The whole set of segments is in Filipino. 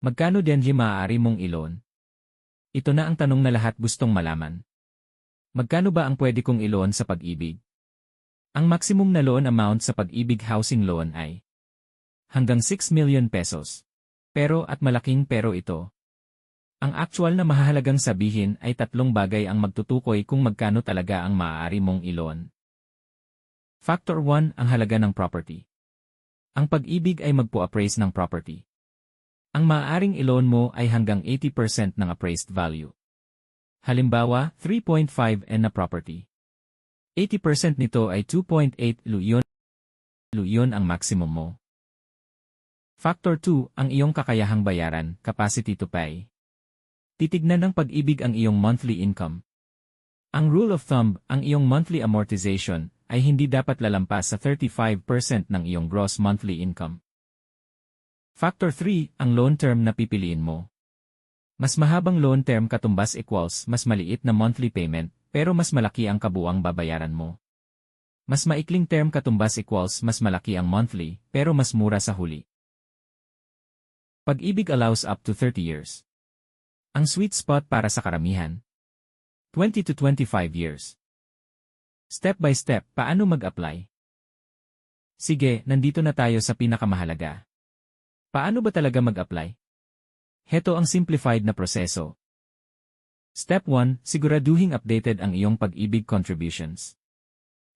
Magkano denji maaari mong i-loan? Ito na ang tanong na lahat gustong malaman. Magkano ba ang pwede kong i-loan sa Pag-ibig? Ang maximum na loan amount sa Pag-ibig Housing Loan ay hanggang 6 million pesos. Pero at malaking pero ito. Ang actual na mahalagang sabihin ay tatlong bagay ang magtutukoy kung magkano talaga ang maaari mong i-loan. Factor 1, ang halaga ng property. Ang Pag-ibig ay magpo-appraise ng property. Ang maaaring i-loan mo ay hanggang 80% ng appraised value. Halimbawa, 3.5 M na property. 80% nito ay 2.8 luyon. Luyon ang maximum mo. Factor 2, ang iyong kakayahang bayaran, capacity to pay. Titignan ng Pag-ibig ang iyong monthly income. Ang rule of thumb, ang iyong monthly amortization, ay hindi dapat lalampas sa 35% ng iyong gross monthly income. Factor 3, ang loan term na pipiliin mo. Mas mahabang loan term katumbas equals mas maliit na monthly payment, pero mas malaki ang kabuuang babayaran mo. Mas maikling term katumbas equals mas malaki ang monthly, pero mas mura sa huli. Pag-ibig allows up to 30 years. Ang sweet spot para sa karamihan. 20 to 25 years. Step by step, paano mag-apply? Sige, nandito na tayo sa pinakamahalaga. Paano ba talaga mag-apply? Heto ang simplified na proseso. Step 1, siguraduhing updated ang iyong Pag-ibig contributions.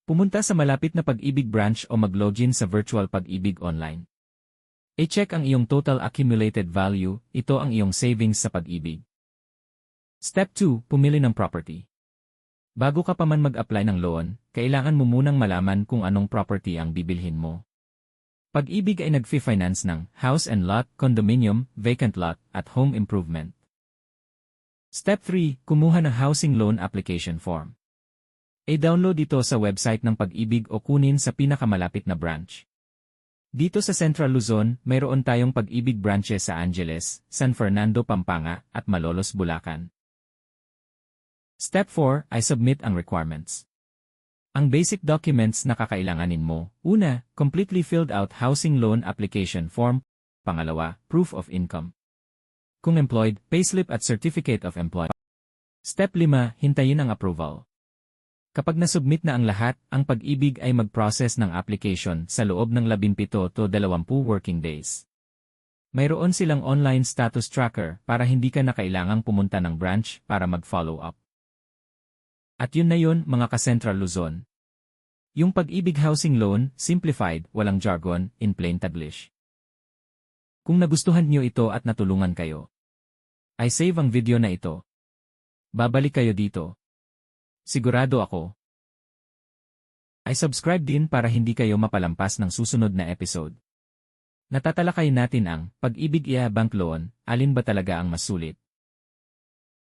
Pumunta sa malapit na Pag-ibig branch o mag-login sa virtual Pag-ibig online. I-check ang iyong total accumulated value, ito ang iyong savings sa Pag-ibig. Step 2, pumili ng property. Bago ka pa man mag-apply ng loan, kailangan mo munang malaman kung anong property ang bibilhin mo. Pag-ibig ay nag-finance ng house and lot, condominium, vacant lot, at home improvement. Step 3, kumuha ng housing loan application form. I-download ito sa website ng Pag-ibig o kunin sa pinakamalapit na branch. Dito sa Central Luzon, mayroon tayong Pag-ibig branches sa Angeles, San Fernando, Pampanga, at Malolos, Bulacan. Step 4, ay submit ang requirements. Ang basic documents na kakailanganin mo. Una, completely filled out housing loan application form. Pangalawa, proof of income. Kung employed, payslip at certificate of employment. Step 5, hintayin ang approval. Kapag nasubmit na ang lahat, ang Pag-ibig ay mag-process ng application sa loob ng 17 to 20 working days. Mayroon silang online status tracker para hindi ka na kailangang pumunta ng branch para mag-follow up. At yun na yun, mga ka-Central Luzon. Yung Pag-ibig housing loan, simplified, walang jargon, in plain Taglish. Kung nagustuhan niyo ito at natulungan kayo, ay save ang video na ito. Babalik kayo dito. Sigurado ako. Ay subscribe din para hindi kayo mapalampas ng susunod na episode. Natatalakayin natin ang Pag-ibig bank loan, alin ba talaga ang mas sulit?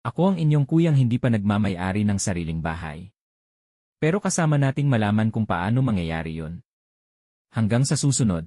Ako ang inyong kuyang hindi pa nagmamay-ari ng sariling bahay. Pero kasama nating malaman kung paano mangyayari yon. Hanggang sa susunod.